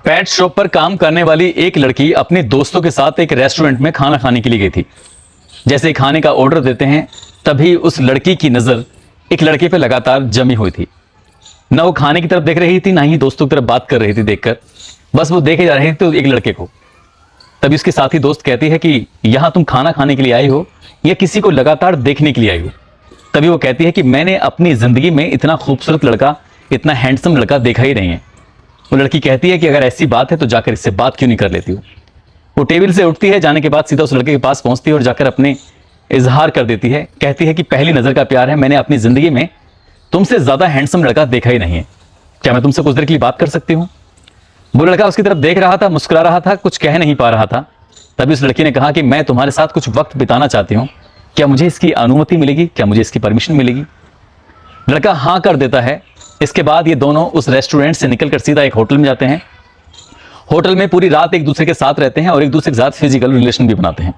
Pet shop पर काम करने वाली एक लड़की अपने दोस्तों के साथ एक रेस्टोरेंट में खाना खाने के लिए गई थी। जैसे ही खाने का ऑर्डर देते हैं तभी उस लड़की की नजर एक लड़के पे लगातार जमी हुई थी। न वो खाने की तरफ देख रही थी, ना ही दोस्तों की तरफ बात कर रही थी देखकर, बस वो देखे जा रहे थे तो एक लड़के को। तभी उसके साथी दोस्त कहती है कि यहां तुम खाना खाने के लिए आई हो या किसी को लगातार देखने के लिए आई हो? तभी वो कहती है कि मैंने अपनी जिंदगी में इतना खूबसूरत लड़का, इतना हैंडसम लड़का देखा ही नहीं है। वो लड़की कहती है कि अगर ऐसी बात है तो जाकर इससे बात क्यों नहीं कर लेती हो। वो टेबल से उठती है, जाने के बाद सीधा उस लड़के के पास पहुंचती है और जाकर अपने इजहार कर देती है। कहती है कि पहली नजर का प्यार है, मैंने अपनी जिंदगी में तुमसे ज्यादा हैंडसम लड़का देखा ही नहीं है। क्या मैं तुमसे कुछ देर के लिए बात कर सकती हूँ? वो लड़का उसकी तरफ देख रहा था, मुस्कुरा रहा था, कुछ कह नहीं पा रहा था। तभी उस लड़की ने कहा कि मैं तुम्हारे साथ कुछ वक्त बिताना चाहती हूँ, क्या मुझे इसकी अनुमति मिलेगी? क्या मुझे इसकी परमिशन मिलेगी? लड़का हाँ कर देता है। इसके बाद ये दोनों उस रेस्टोरेंट से निकलकर सीधा एक होटल में जाते हैं। होटल में पूरी रात एक दूसरे के साथ रहते हैं और एक दूसरे के साथ फिजिकल रिलेशन भी बनाते हैं।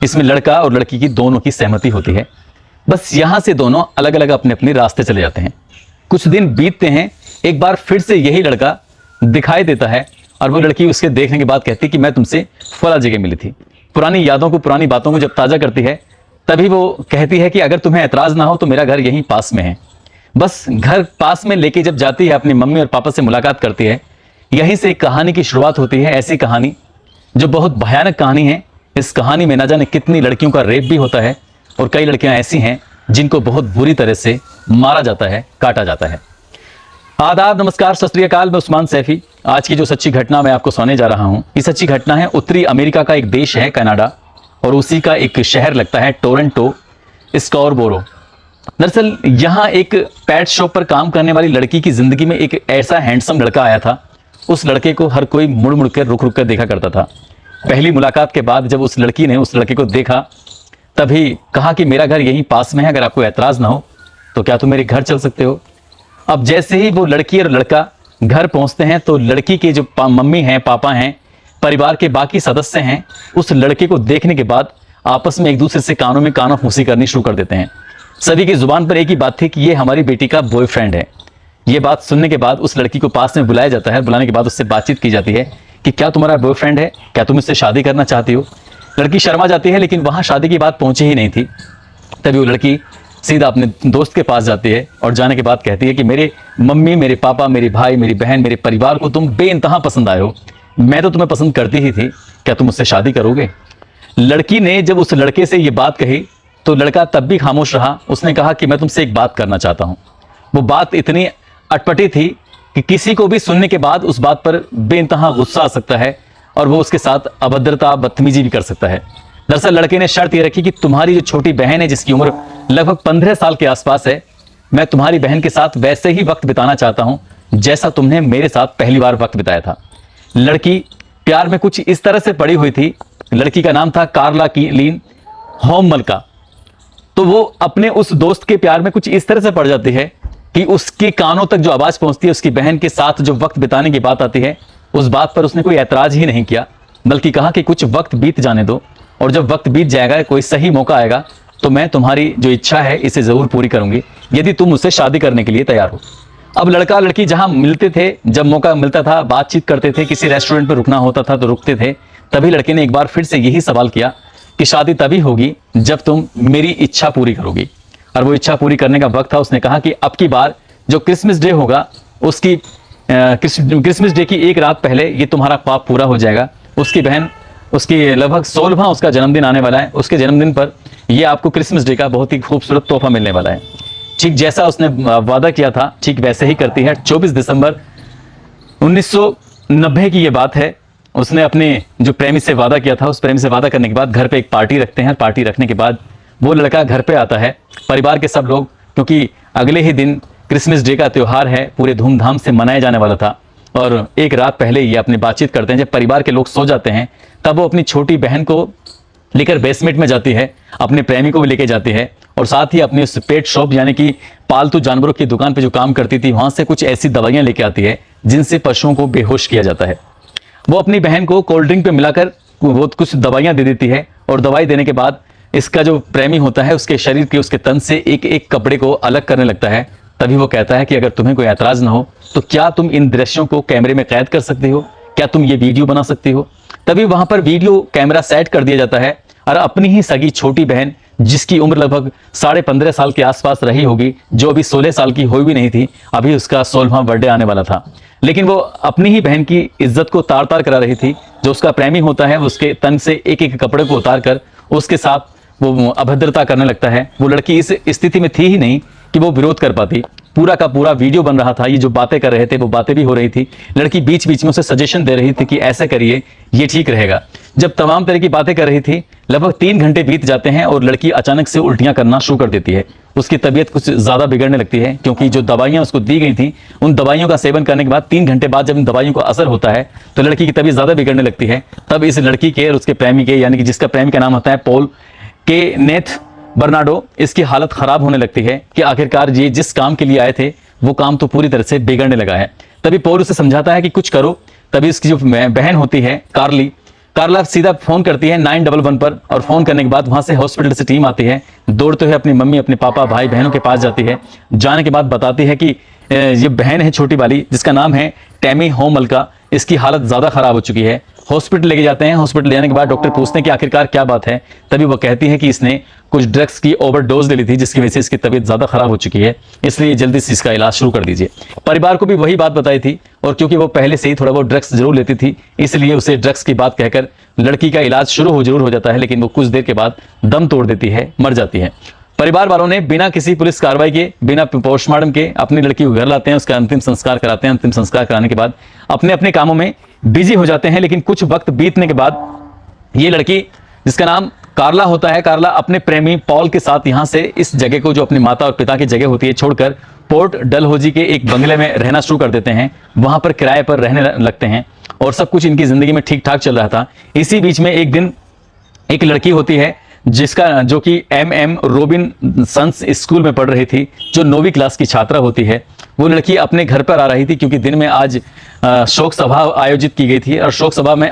इसमें लड़का और लड़की की दोनों की सहमति होती है। बस यहां से दोनों अलग अलग अपने अपने रास्ते चले जाते हैं। कुछ दिन बीतते हैं, एक बार फिर से यही लड़का दिखाई देता है और वो लड़की उसके देखने के बाद कहती है कि मैं तुमसे फला जगह मिली थी। पुरानी यादों को, पुरानी बातों को जब ताजा करती है तभी वो कहती है कि अगर तुम्हें ऐतराज ना हो तो मेरा घर यहीं पास में है। बस घर पास में लेके जब जाती है, अपनी मम्मी और पापा से मुलाकात करती है। यहीं से एक कहानी की शुरुआत होती है, ऐसी कहानी जो बहुत भयानक कहानी है। इस कहानी में ना जाने कितनी लड़कियों का रेप भी होता है और कई लड़कियां ऐसी हैं जिनको बहुत बुरी तरह से मारा जाता है, काटा जाता है। आदाब, नमस्कार, सत श्री अकाल। मैं उस्मान सैफी। आज की जो सच्ची घटना मैं आपको सुनाने जा रहा हूं, ये सच्ची घटना है उत्तरी अमेरिका का एक देश है कनाडा, और उसी का एक शहर लगता है टोरंटो, स्कॉरबोरो। दरअसल यहाँ एक पेट शॉप पर काम करने वाली लड़की की जिंदगी में एक ऐसा हैंडसम लड़का आया था। उस लड़के को हर कोई मुड़ मुड़ कर, रुक रुक कर देखा करता था। पहली मुलाकात के बाद जब उस लड़की ने उस लड़के को देखा तभी कहा कि मेरा घर यहीं पास में है, अगर आपको ऐतराज ना हो तो क्या तुम मेरे घर चल सकते हो? अब जैसे ही वो लड़की और लड़का घर पहुंचते हैं तो लड़की के जो मम्मी हैं, पापा हैं, परिवार के बाकी सदस्य हैं, उस लड़के को देखने के बाद आपस में एक दूसरे से कानों में कानाफूसी करनी शुरू कर देते हैं। सभी की जुबान पर एक ही बात थी कि ये हमारी बेटी का बॉयफ्रेंड है। ये बात सुनने के बाद उस लड़की को पास में बुलाया जाता है। बुलाने के बाद उससे बातचीत की जाती है कि क्या तुम्हारा बॉयफ्रेंड है, क्या तुम इससे शादी करना चाहती हो? लड़की शर्मा जाती है, लेकिन वहां शादी की बात पहुंची ही नहीं थी। तभी वो लड़की सीधा अपने दोस्त के पास जाती है और जाने के बाद कहती है कि मेरे मम्मी, मेरे पापा, मेरे भाई, मेरी बहन, मेरे परिवार को तुम बेइंतहा पसंद आए हो। मैं तो तुम्हें पसंद करती ही थी, क्या तुम मुझसे शादी करोगे? लड़की ने जब उस लड़के से ये बात कही तो लड़का तब भी खामोश रहा। उसने कहा कि मैं तुमसे एक बात करना चाहता हूं। वो बात इतनी अटपटी थी कि किसी को भी सुनने के बाद उस बात पर बेइंतहा गुस्सा आ सकता है और वो उसके साथ अभद्रता, बदतमीजी भी कर सकता है। दरअसल लड़के ने शर्त ये रखी कि तुम्हारी जो छोटी बहन है, जिसकी उम्र लगभग 15 साल के आसपास है, मैं तुम्हारी बहन के साथ वैसे ही वक्त बिताना चाहता हूं जैसा तुमने मेरे साथ पहली बार वक्त बिताया था। लड़की प्यार में कुछ इस तरह से पड़ी हुई थी। लड़की का नाम था कार्ला लीन होममल्का। तो वो अपने उस दोस्त के प्यार में कुछ इस तरह से पड़ जाती है कि उसके कानों तक जो आवाज पहुंचती है, उसकी बहन के साथ जो वक्त बिताने की बात आती है, उस बात पर उसने कोई ऐतराज ही नहीं किया, बल्कि कहा कि कुछ वक्त बीत जाने दो और जब वक्त बीत जाएगा, कोई सही मौका आएगा तो मैं तुम्हारी जो इच्छा है इसे जरूर पूरी करूंगी, यदि तुम मुझसे शादी करने के लिए तैयार हो। अब लड़का लड़की जहां मिलते थे, जब मौका मिलता था, बातचीत करते थे, किसी रेस्टोरेंट पर रुकना होता था तो रुकते थे। तभी लड़के ने एक बार फिर से यही सवाल किया कि शादी तभी होगी जब तुम मेरी इच्छा पूरी करोगी। और वो इच्छा पूरी करने का वक्त था। उसने कहा कि अब की बार जो क्रिसमस डे होगा, उसकी क्रिसमस डे की एक रात पहले ये तुम्हारा ख्वाब पूरा हो जाएगा। उसकी बहन, उसकी लगभग 16वां उसका जन्मदिन आने वाला है। उसके जन्मदिन पर ये आपको क्रिसमस डे का बहुत ही खूबसूरत तोहफा मिलने वाला है। ठीक जैसा उसने वादा किया था, ठीक वैसे ही करती है। 24 दिसंबर 1990 की ये बात है। उसने अपने जो प्रेमी से वादा किया था, उस प्रेमी से वादा करने के बाद घर पे एक पार्टी रखते हैं। पार्टी रखने के बाद वो लड़का घर पे आता है। परिवार के सब लोग, क्योंकि अगले ही दिन क्रिसमस डे का त्यौहार है, पूरे धूमधाम से मनाया जाने वाला था, और एक रात पहले ये अपनी बातचीत करते हैं। जब परिवार के लोग सो जाते हैं तब वो अपनी छोटी बहन को लेकर बेसमेंट में जाती है, अपने प्रेमी को भी लेके जाती है, और साथ ही अपनी उस पेट शॉप यानी कि पालतू जानवरों की दुकान पे जो काम करती थी, वहां से कुछ ऐसी दवाइयां लेके आती है जिनसे पशुओं को बेहोश किया जाता है। वो अपनी बहन को कोल्ड ड्रिंक पे मिलाकर वो कुछ दवाइयां दे देती है, और दवाई देने के बाद इसका जो प्रेमी होता है उसके शरीर के, उसके तन से एक एक कपड़े को अलग करने लगता है। तभी वो कहता है कि अगर तुम्हें कोई ऐतराज ना हो तो क्या तुम इन दृश्यों को कैमरे में कैद कर सकते हो? क्या तुम ये वीडियो बना सकती हो? तभी वहां पर वीडियो कैमरा सेट कर दिया जाता है और अपनी ही सगी छोटी बहन, जिसकी उम्र लगभग 15.5 साल के आसपास रही होगी, जो अभी 16 साल की हुई भी नहीं थी, अभी उसका 16वां बर्थडे आने वाला था, लेकिन वो अपनी ही बहन की इज्जत को तार तार करा रही थी। जो उसका प्रेमी होता है उसके तन से एक एक कपड़े को उतार कर उसके साथ वो अभद्रता करने लगता है। वो लड़की इस स्थिति में थी ही नहीं कि वो विरोध कर पाती। पूरा का पूरा वीडियो बन रहा था, ये जो बातें कर रहे थे वो बातें भी हो रही थी। लड़की बीच बीच में उसे सजेशन दे रही थी कि ऐसा करिए, ये ठीक रहेगा। जब तमाम तरह की बातें कर रही थी, लगभग 3 घंटे बीत जाते हैं और लड़की अचानक से उल्टियां करना शुरू कर देती है। उसकी तबीयत कुछ ज्यादा बिगड़ने लगती है, क्योंकि जो दवाइयां उसको दी गई थी, उन दवाइयों का सेवन करने के बाद 3 घंटे बाद जब इन दवाइयों का असर होता है तो लड़की की तबीयत ज्यादा बिगड़ने लगती है। तब इस लड़की के और उसके प्रेमी के, यानी कि जिसका प्रेमी का नाम होता है पॉल के नेथ बर्नाडो, इसकी हालत खराब होने लगती है कि आखिरकार ये जिस काम के लिए आए थे वो काम तो पूरी तरह से बिगड़ने लगा है। तभी पॉल उसे समझाता है कि कुछ करो। तभी उसकी जो बहन होती है कार्ला सीधा फोन करती है 911 पर, और फोन करने के बाद वहां से हॉस्पिटल से टीम आती है। दौड़ते हुए अपनी मम्मी, अपने पापा, भाई बहनों के पास जाती है। जाने के बाद बताती है कि ये बहन है छोटी वाली, जिसका नाम है टैमी होमल्का, इसकी हालत ज्यादा खराब हो चुकी है। हॉस्पिटल लेके जाते हैं। हॉस्पिटल ले जाने के बाद डॉक्टर पूछते हैं कि आखिरकार क्या बात है। तभी वो कहती है कि इसने कुछ ड्रग्स की ओवरडोज ले ली थी, जिसकी वजह से इसकी तबीयत ज्यादा खराब हो चुकी है, इसलिए जल्दी से इसका इलाज शुरू कर दीजिए। परिवार को भी वही बात बताई थी, और क्योंकि वो पहले से ही थोड़ा बहुत ड्रग्स जरूर लेती थी, इसलिए उसे ड्रग्स की बात कहकर लड़की का इलाज जरूर हो जाता है, लेकिन वो कुछ देर के बाद दम तोड़ देती है, मर जाती है। परिवार वालों ने बिना किसी पुलिस कार्रवाई के, बिना पोस्टमार्टम के अपनी लड़की को घर लाते हैं, उसका अंतिम संस्कार कराते हैं। अंतिम संस्कार कराने के बाद अपने अपने कामों में बिजी हो जाते हैं। लेकिन कुछ वक्त बीतने के बाद ये लड़की, जिसका नाम कार्ला होता है, कार्ला अपने प्रेमी पॉल के साथ यहाँ से इस जगह को, जो अपनी माता और पिता की जगह होती है, छोड़कर पोर्ट डलहौजी के एक बंगले में रहना शुरू कर देते हैं। वहां पर किराए पर रहने लगते हैं और सब कुछ इनकी जिंदगी में ठीक ठाक चल रहा था। इसी बीच में एक दिन एक लड़की होती है जो कि MM रॉबिन्सन्स स्कूल में पढ़ रही थी, जो 9वीं क्लास की छात्रा होती है। वो लड़की अपने घर पर आ रही थी, क्योंकि दिन में आज शोक सभा आयोजित की गई थी, और शोक सभा में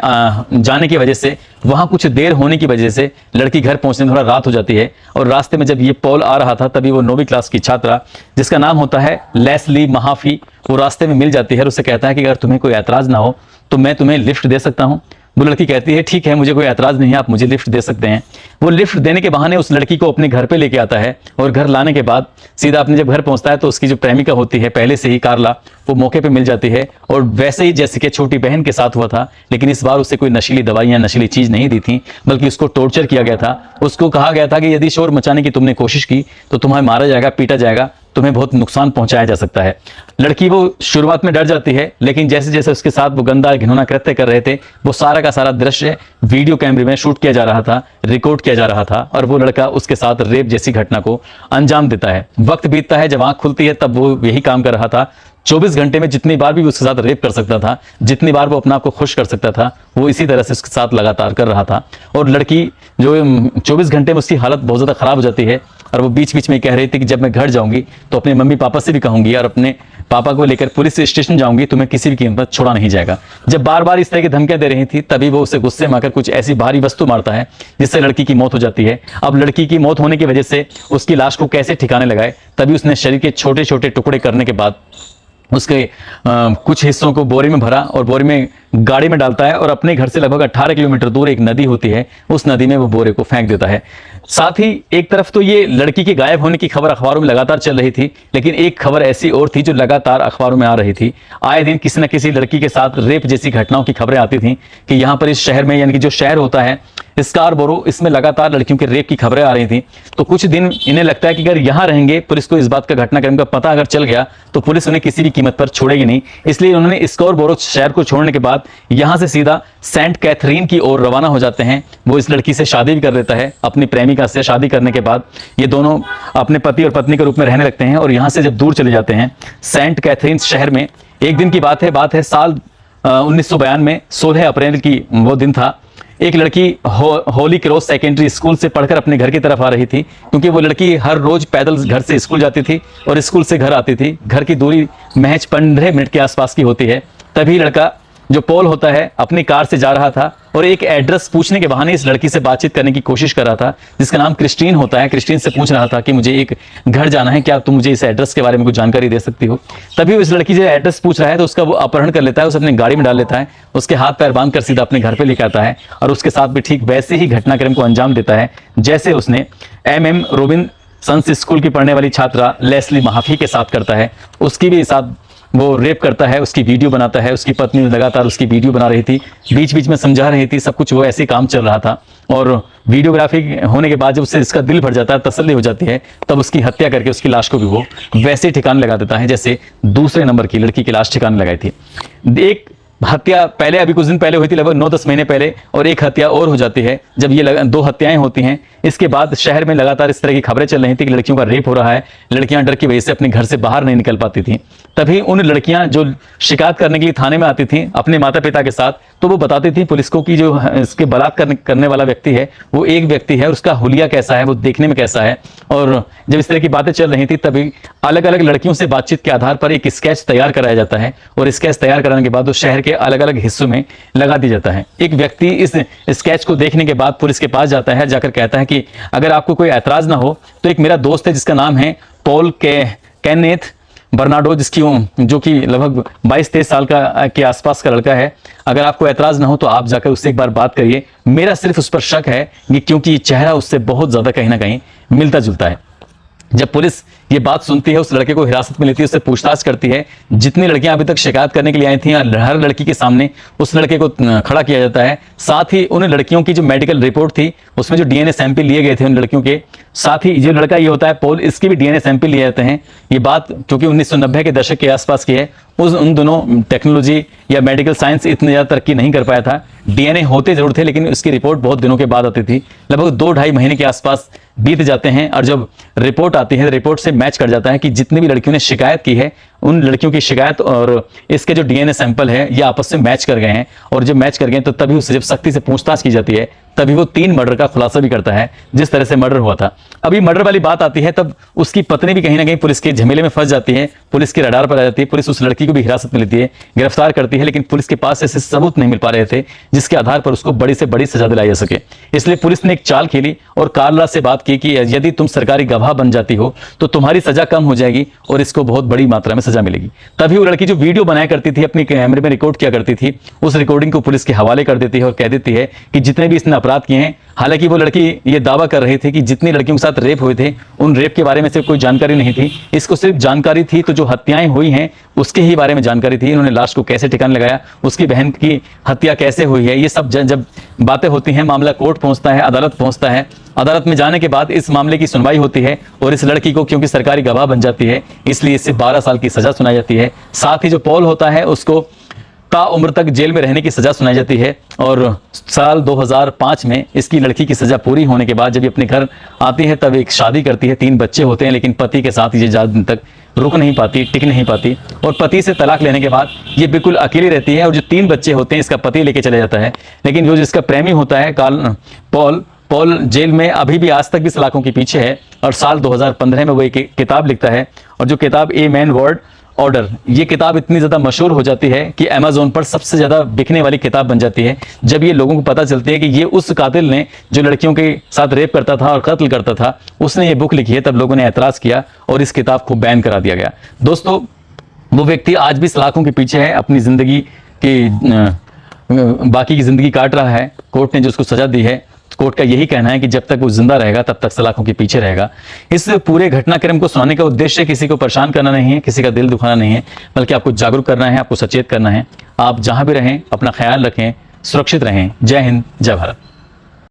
जाने की वजह से वहां कुछ देर होने की वजह से लड़की घर पहुंचने में थोड़ा रात हो जाती है। और रास्ते में जब ये पॉल आ रहा था, तभी वो 9वीं क्लास की छात्रा, जिसका नाम होता है लेस्ली महाफी, वो रास्ते में मिल जाती है और उससे कहता है कि अगर तुम्हें कोई ऐतराज ना हो तो मैं तुम्हें लिफ्ट दे सकता हूँ। वो लड़की कहती है ठीक है, मुझे कोई ऐतराज नहीं है, आप मुझे लिफ्ट दे सकते हैं। वो लिफ्ट देने के बहाने उस लड़की को अपने घर पे लेके आता है, और घर लाने के बाद सीधा अपने जब घर पहुंचता है तो उसकी जो प्रेमिका होती है पहले से ही, कार्ला, वो मौके पे मिल जाती है। और वैसे ही जैसे कि छोटी बहन के साथ हुआ था, लेकिन इस बार उसे कोई नशीली दवाई या नशीली चीज नहीं दी थी, बल्कि उसको टॉर्चर किया गया था। उसको कहा गया था कि यदि शोर मचाने की तुमने कोशिश की तो तुम्हें मारा जाएगा, पीटा जाएगा, तुम्हें बहुत नुकसान पहुंचाया जा सकता है। लड़की वो शुरुआत में डर जाती है, लेकिन जैसे जैसे उसके साथ वो गंदा घिनौना कृत्य कर रहे थे, वो सारा का सारा दृश्य वीडियो कैमरे में शूट किया जा रहा था, रिकॉर्ड किया जा रहा था, और वो लड़का उसके साथ रेप जैसी घटना को अंजाम देता है। वक्त बीतता है, जब आंख खुलती है तब वो यही काम कर रहा था। 24 घंटे में जितनी बार भी उसके साथ रेप कर सकता था, जितनी बार वो अपने आप को खुश कर सकता था, वो इसी तरह से उसके साथ लगातार कर रहा था। और लड़की जो 24 घंटे में उसकी हालत बहुत ज्यादा खराब हो जाती है, और वो बीच बीच में कह रही थी कि जब मैं घर जाऊंगी तो अपने मम्मी पापा से भी कहूंगी, और अपने पापा को लेकर पुलिस स्टेशन जाऊंगी, तो मैं किसी भी कीमत पर छोड़ा नहीं जाएगा। जब बार बार इस तरह की धमकियां दे रही थी, तभी वो उसे गुस्से में आकर कुछ ऐसी भारी वस्तु मारता है जिससे लड़की की मौत हो जाती है। अब लड़की की मौत होने की वजह से उसकी लाश को कैसे ठिकाने लगाए, तभी उसने शरीर के छोटे छोटे टुकड़े करने के बाद उसके कुछ हिस्सों को बोरे में भरा और बोरे में गाड़ी में डालता है, और अपने घर से लगभग 18 किलोमीटर दूर एक नदी होती है, उस नदी में वो बोरे को फेंक देता है। साथ ही एक तरफ तो ये लड़की के गायब होने की खबर अखबारों में लगातार चल रही थी, लेकिन एक खबर ऐसी और थी जो लगातार अखबारों में आ रही थी। आए दिन किसी न किसी लड़की के साथ रेप जैसी घटनाओं की खबरें आती थी कि यहाँ पर इस शहर में, यानी कि जो शहर होता है स्कारबोरो, इसमें लगातार लड़कियों के रेप की खबरें आ रही थी। तो कुछ दिन इन्हें लगता है कि अगर यहाँ रहेंगे, पुलिस को इस बात का घटनाक्रम का पता अगर चल गया तो पुलिस उन्हें किसी भी कीमत पर छोड़ेगी नहीं। इसलिए उन्होंने स्कारबोरो शहर को छोड़ने के बाद यहाँ से सीधा सेंट कैथरीन की ओर रवाना हो जाते हैं। वो इस लड़की से शादी भी कर लेता है। अपनी प्रेमिका से शादी करने के बाद ये दोनों अपने पति और पत्नी के रूप में रहने लगते हैं, और यहाँ से जब दूर चले जाते हैं सेंट कैथरीन शहर में, एक दिन की बात है साल 1992 में 16 अप्रैल की वो दिन था। एक लड़की होली क्रॉस सेकेंडरी स्कूल से पढ़कर अपने घर की तरफ आ रही थी, क्योंकि वो लड़की हर रोज पैदल घर से स्कूल जाती थी और स्कूल से घर आती थी। घर की दूरी महज 15 मिनट के आसपास की होती है। तभी लड़का जो पॉल होता है अपनी कार से जा रहा था, और एक एड्रेस पूछने के बहाने इस लड़की से बातचीत करने की कोशिश कर रहा था, जिसका नाम क्रिस्टीन होता है। क्रिस्टीन से पूछ रहा था कि मुझे एक घर जाना है, क्या तुम मुझे इस एड्रेस के बारे में कुछ जानकारी दे सकती हो। तभी इस लड़की जो एड्रेस पूछ रहा है तो उसका वो अपहरण कर लेता है, उसे अपनी गाड़ी में डाल लेता है, उसके हाथ पैर बांध कर सीधा अपने घर पे लेकर आता है और उसके साथ भी ठीक वैसे ही घटनाक्रम को अंजाम देता है जैसे उसने MM रॉबिन्सन्स स्कूल की पढ़ने वाली छात्रा लेस्ली महाफी के साथ करता है। उसकी भी साथ वो रेप करता है, उसकी वीडियो बनाता है। उसकी पत्नी लगातार उसकी वीडियो बना रही थी, बीच बीच में समझा रही थी, सब कुछ वो ऐसे काम चल रहा था। और वीडियोग्राफी होने के बाद जब उससे इसका दिल भर जाता है, तसल्ली हो जाती है, तब उसकी हत्या करके उसकी लाश को भी वो वैसे ठिकाने लगा देता है जैसे दूसरे नंबर की लड़की की लाश ठिकाने लगाई थी। एक हत्या पहले अभी कुछ दिन पहले हुई थी, लगभग 9-10 महीने पहले, और एक हत्या और हो जाती है जब ये 2 हत्याएं होती हैं। इसके बाद शहर में लगातार इस तरह की खबरें चल रही थी कि लड़कियों का रेप हो रहा है, लड़कियां डर की वजह से अपने घर से बाहर नहीं निकल पाती थी। तभी उन लड़कियां जो शिकायत करने के लिए थाने में आती थी अपने माता पिता के साथ, तो वो बताती थी पुलिस को कि जो इसके बलात्कार करने वाला व्यक्ति है वो एक व्यक्ति है, उसका हुलिया कैसा है, वो देखने में कैसा है। और जब इस तरह की बातें चल रही थी तभी अलग अलग लड़कियों से बातचीत के आधार पर एक स्केच तैयार कराया जाता है और स्केच तैयार कराने के बाद वो शहर के अलग अलग हिस्सों में लगा दिया जाता है। एक व्यक्ति इस स्केच को देखने के बाद पुलिस के पास जाता है, जाकर कहता है कि अगर आपको कोई ऐतराज ना हो तो एक मेरा दोस्त है जिसका नाम है पॉल केनेथ बर्नार्डो, जो कि लगभग 22-23 साल का के आसपास का लड़का है। अगर आपको ऐतराज ना हो तो आप जाकर उससे एक बार बात करिए। मेरा सिर्फ उस पर शक है कि क्योंकि चेहरा उससे बहुत ज्यादा कहीं ना कहीं मिलता जुलता है। जब पुलिस ये बात सुनती है, उस लड़के को हिरासत में लेती है, उससे पूछताछ करती है। जितनी लड़कियां अभी तक शिकायत करने के लिए आई थी, हर लड़की के सामने उस लड़के को खड़ा किया जाता है। साथ ही उन लड़कियों की जो मेडिकल रिपोर्ट थी उसमें जो DNA सैंपल लिए गए थे उन लड़कियों के, साथ ही जो लड़का ये होता है पॉल, इसके भी DNA सैंपल लिए जाते हैं। ये बात क्योंकि 1990 के दशक के आसपास की है, उन दोनों टेक्नोलॉजी या मेडिकल साइंस इतनी ज़्यादा तरक्की नहीं कर पाया था। DNA होते जरूर थे लेकिन उसकी रिपोर्ट बहुत दिनों के बाद आती थी, लगभग 2-2.5 महीने के आसपास बीत जाते हैं। और जब रिपोर्ट आती है, रिपोर्ट से मैच कर जाता है कि जितनी भी लड़कियों ने शिकायत की है, उन लड़कियों की शिकायत और इसके जो DNA सैंपल है ये आपस में मैच कर गए हैं। और जब मैच कर गए तो तभी उससे जब सख्ती से पूछताछ की जाती है तभी वो 3 मर्डर का खुलासा भी करता है जिस तरह से मर्डर हुआ था। अभी मर्डर वाली बात आती है तब उसकी पत्नी भी कहीं ना कहीं पुलिस के झमेले में फंस जाती है, पुलिस के रडार पर आ जाती है। पुलिस उस लड़की को भी हिरासत में लेती है, गिरफ्तार करती है, लेकिन पुलिस के पास ऐसे सबूत नहीं मिल पा रहे थे जिसके आधार पर उसको बड़ी से बड़ी सजा दिलाई जा सके। इसलिए पुलिस ने एक चाल खेली और कार्ला से बात की कि यदि तुम सरकारी गवाह बन जाती हो तो तुम्हारी सजा कम हो जाएगी और इसको बहुत बड़ी मात्रा में सजा मिलेगी। तभी वो लड़की जो वीडियो बनाया करती थी, अपनी कैमरे में रिकॉर्ड किया करती थी, उस रिकॉर्डिंग को पुलिस के हवाले कर देती है और कह देती है कि जितने भी इसने अपराध किए हैं, हालांकि वो लड़की ये दावा कर रही थी कि जितनी लड़कियों के साथ रेप हुए थे उन रेप के बारे में सिर्फ कोई जानकारी नहीं थी, इसको सिर्फ जानकारी थी तो जो हत्याएं हुई हैं उसके ही बारे में जानकारी थी। इन्होंने लाश को कैसे ठिकाने लगाया, उसकी बहन की हत्या कैसे हुई है, ये सब जब बातें होती हैं, मामला कोर्ट पहुंचता है, अदालत पहुंचता है। अदालत में जाने के बाद इस मामले की सुनवाई होती है और इस लड़की को क्योंकि सरकारी गवाह बन जाती है इसलिए इससे 12 साल की सजा सुनाई जाती है। साथ ही जो पॉल होता है उसको ताउम्र तक जेल में रहने की सजा सुनाई जाती है। और साल 2005 में इसकी लड़की की सजा पूरी होने के बाद जब ये अपने घर आती है तब एक शादी करती है, 3 बच्चे होते हैं, लेकिन पति के साथ ये ज़्यादा दिन तक रुक नहीं पाती, टिक नहीं पाती और पति से तलाक लेने के बाद ये बिल्कुल अकेली रहती है। और जो 3 बच्चे होते हैं इसका पति लेके चले जाता है, लेकिन जो जिसका प्रेमी होता है पॉल जेल में अभी भी आज तक भी सलाखों के पीछे है। और साल 2015 में वो एक किताब लिखता है और जो किताब ए मैन वर्ड ऑर्डर, ये किताब इतनी ज़्यादा मशहूर हो जाती है कि अमेज़न पर सबसे ज़्यादा बिकने वाली किताब बन जाती है। जब ये लोगों को पता चलती है कि ये उस कातिल ने जो लड़कियों के साथ रेप करता था और कत्ल करता था, उसने ये बुक लिखी है, तब लोगों ने ऐतराज़ किया और इस किताब को बैन करा दिया गया। दोस्तों, वो व्यक्ति आज भी सलाखों के पीछे है, अपनी ज़िंदगी की बाकी की ज़िंदगी काट रहा है। कोर्ट ने जो उसको सज़ा दी है, कोर्ट का यही कहना है कि जब तक वो जिंदा रहेगा तब तक सलाखों के पीछे रहेगा। इस पूरे घटनाक्रम को सुनाने का उद्देश्य किसी को परेशान करना नहीं है, किसी का दिल दुखाना नहीं है, बल्कि आपको जागरूक करना है, आपको सचेत करना है। आप जहां भी रहें अपना ख्याल रखें, सुरक्षित रहें। जय हिंद, जय भारत।